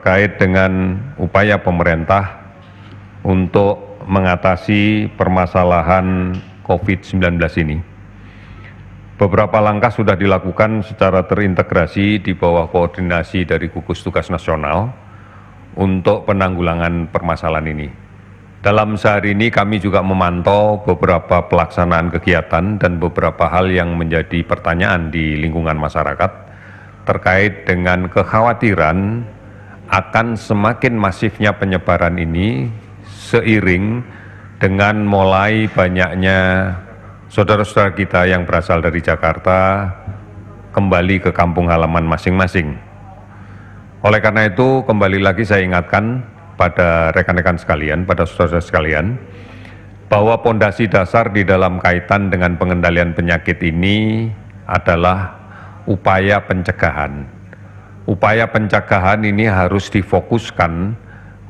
terkait dengan upaya pemerintah untuk mengatasi permasalahan COVID-19 ini. Beberapa langkah sudah dilakukan secara terintegrasi di bawah koordinasi dari Gugus Tugas Nasional untuk penanggulangan permasalahan ini. Dalam sehari ini kami juga memantau beberapa pelaksanaan kegiatan dan beberapa hal yang menjadi pertanyaan di lingkungan masyarakat terkait dengan kekhawatiran akan semakin masifnya penyebaran ini seiring dengan mulai banyaknya saudara-saudara kita yang berasal dari Jakarta kembali ke kampung halaman masing-masing. Oleh karena itu, kembali lagi saya ingatkan pada rekan-rekan sekalian, pada saudara-saudara sekalian, bahwa pondasi dasar di dalam kaitan dengan pengendalian penyakit ini adalah upaya pencegahan. Upaya pencegahan ini harus difokuskan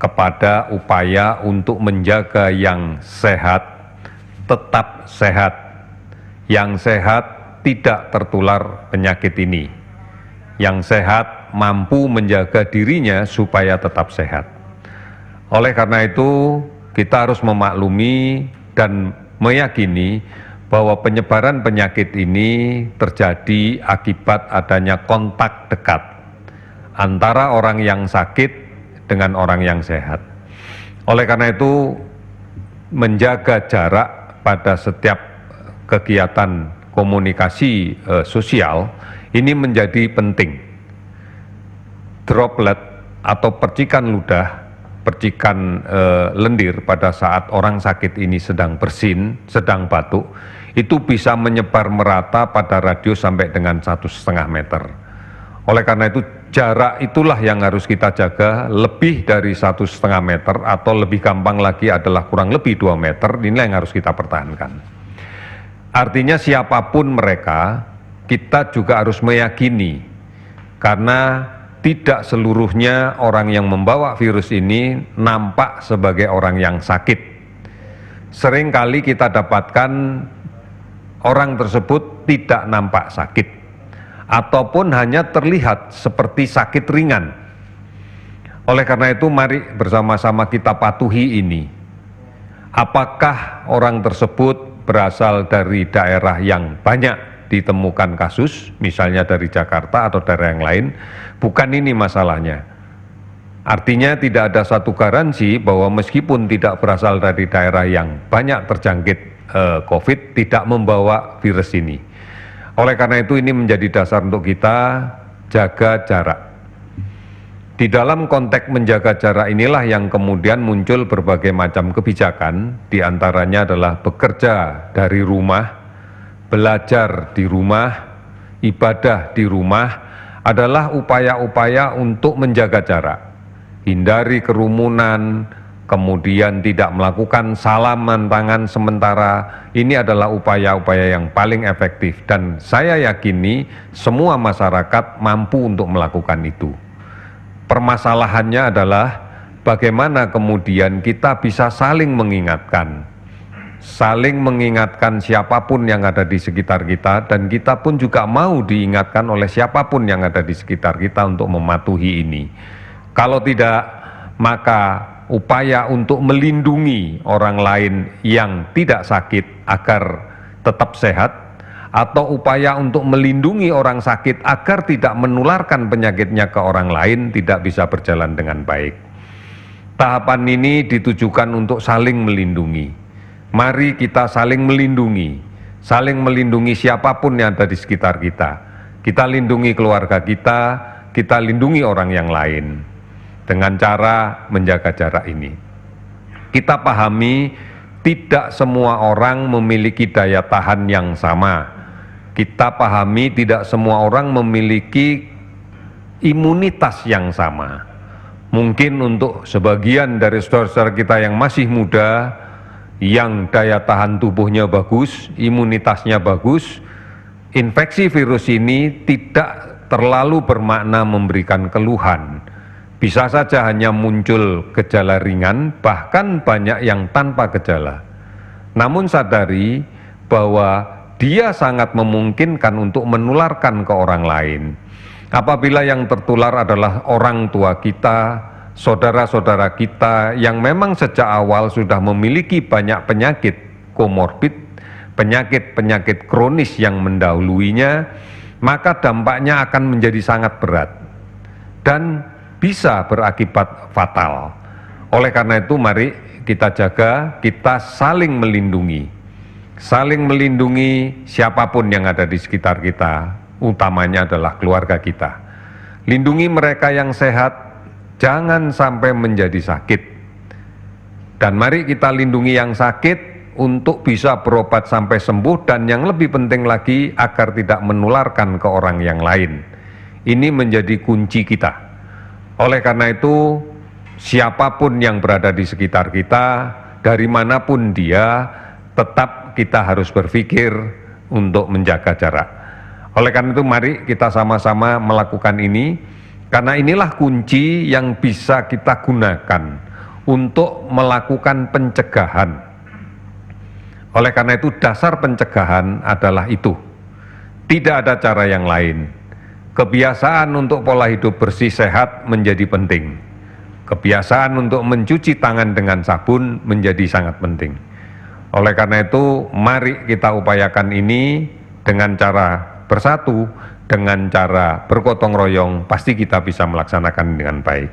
kepada upaya untuk menjaga yang sehat, tetap sehat, yang sehat tidak tertular penyakit ini, yang sehat mampu menjaga dirinya supaya tetap sehat. Oleh karena itu, kita harus memaklumi dan meyakini bahwa penyebaran penyakit ini terjadi akibat adanya kontak dekat antara orang yang sakit dengan orang yang sehat. Oleh karena itu, menjaga jarak pada setiap kegiatan komunikasi sosial ini menjadi penting. Droplet atau percikan ludah, percikan lendir pada saat orang sakit ini sedang bersin, sedang batuk, itu bisa menyebar merata pada radius sampai dengan 1,5 meter. Oleh karena itu, jarak itulah yang harus kita jaga, lebih dari 1,5 meter atau lebih gampang lagi adalah kurang lebih 2 meter, inilah yang harus kita pertahankan. Artinya siapapun mereka, kita juga harus meyakini, karena tidak seluruhnya orang yang membawa virus ini nampak sebagai orang yang sakit. Seringkali kita dapatkan orang tersebut tidak nampak sakit, ataupun hanya terlihat seperti sakit ringan. Oleh karena itu, mari bersama-sama kita patuhi ini. Apakah orang tersebut berasal dari daerah yang banyak ditemukan kasus, misalnya dari Jakarta atau daerah yang lain? Bukan ini masalahnya. Artinya tidak ada satu garansi bahwa meskipun tidak berasal dari daerah yang banyak terjangkit COVID, tidak membawa virus ini. Oleh karena itu, ini menjadi dasar untuk kita jaga jarak. Di dalam konteks menjaga jarak inilah yang kemudian muncul berbagai macam kebijakan, diantaranya adalah bekerja dari rumah, belajar di rumah, ibadah di rumah, adalah upaya-upaya untuk menjaga jarak. Hindari kerumunan, kemudian tidak melakukan salaman tangan sementara. Ini adalah upaya-upaya yang paling efektif dan saya yakini semua masyarakat mampu untuk melakukan itu. Permasalahannya adalah bagaimana kemudian kita bisa saling mengingatkan siapapun yang ada di sekitar kita, dan kita pun juga mau diingatkan oleh siapapun yang ada di sekitar kita untuk mematuhi ini. Kalau tidak, maka upaya untuk melindungi orang lain yang tidak sakit agar tetap sehat, atau upaya untuk melindungi orang sakit agar tidak menularkan penyakitnya ke orang lain tidak bisa berjalan dengan baik. Tahapan ini ditujukan untuk saling melindungi. Mari kita saling melindungi siapapun yang ada di sekitar kita. Kita lindungi keluarga kita lindungi orang yang lain dengan cara menjaga jarak ini. Kita pahami tidak semua orang memiliki daya tahan yang sama. Kita pahami tidak semua orang memiliki imunitas yang sama. Mungkin untuk sebagian dari saudara-saudara kita yang masih muda, yang daya tahan tubuhnya bagus, imunitasnya bagus, infeksi virus ini tidak terlalu bermakna memberikan keluhan. Bisa saja hanya muncul gejala ringan, bahkan banyak yang tanpa gejala. Namun sadari bahwa dia sangat memungkinkan untuk menularkan ke orang lain. Apabila yang tertular adalah orang tua kita, saudara-saudara kita yang memang sejak awal sudah memiliki banyak penyakit komorbid, penyakit-penyakit kronis yang mendahuluinya, maka dampaknya akan menjadi sangat berat dan bisa berakibat fatal. Oleh karena itu, mari kita jaga, kita saling melindungi siapapun yang ada di sekitar kita, utamanya adalah keluarga kita. Lindungi mereka yang sehat, jangan sampai menjadi sakit. Dan mari kita lindungi yang sakit untuk bisa berobat sampai sembuh, dan yang lebih penting lagi agar tidak menularkan ke orang yang lain. Ini menjadi kunci kita. Oleh karena itu, siapapun yang berada di sekitar kita, dari manapun dia, tetap kita harus berpikir untuk menjaga jarak. Oleh karena itu, mari kita sama-sama melakukan ini, karena inilah kunci yang bisa kita gunakan untuk melakukan pencegahan. Oleh karena itu, dasar pencegahan adalah itu. Tidak ada cara yang lain. Kebiasaan untuk pola hidup bersih sehat menjadi penting. Kebiasaan untuk mencuci tangan dengan sabun menjadi sangat penting. Oleh karena itu, mari kita upayakan ini dengan cara bersatu, dengan cara bergotong royong, pasti kita bisa melaksanakan dengan baik.